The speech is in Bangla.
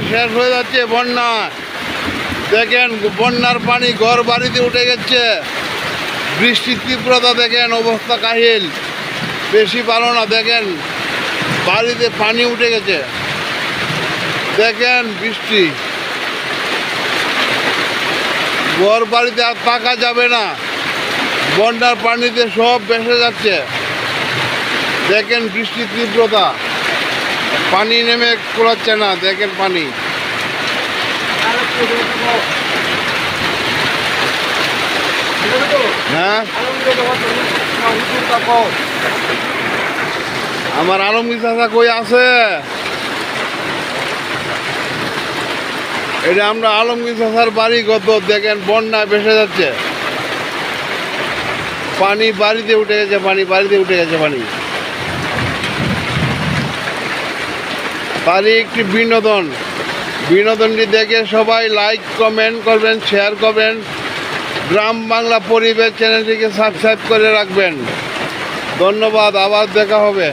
শেষ হয়ে যাচ্ছে বন্যা। দেখেন বন্যার পানি ঘর বাড়িতে উঠে গেছে। বৃষ্টির তীব্রতা দেখেন, অবস্থা কাহিল। বেশি ভালো না। দেখেন বাড়িতে পানি উঠে গেছে। দেখেন বৃষ্টি, ঘর বাড়িতে আর থাকা যাবে না। বন্যার পানিতে সব ভেসে যাচ্ছে। দেখেন বৃষ্টির তীব্রতা, পানি নেমে কুলাচ্ছে না। দেখেন পানি। হ্যাঁ, আমার আলমগীর চাচা কই আছে? এটা আমরা আলমগীর চাচার বাড়ি কত। দেখেন বন্যায় ভেসে যাচ্ছে। পানি বাড়িতে উঠে গেছে, পানি বাড়িতে উঠে গেছে। পানি একটি বিনোদনটি দেখে সবাই লাইক কমেন্ট করবেন, শেয়ার করবেন। গ্রাম বাংলা পরিবেশ চ্যানেলটিকে সাবস্ক্রাইব করে রাখবেন। ধন্যবাদ, আবার দেখা হবে।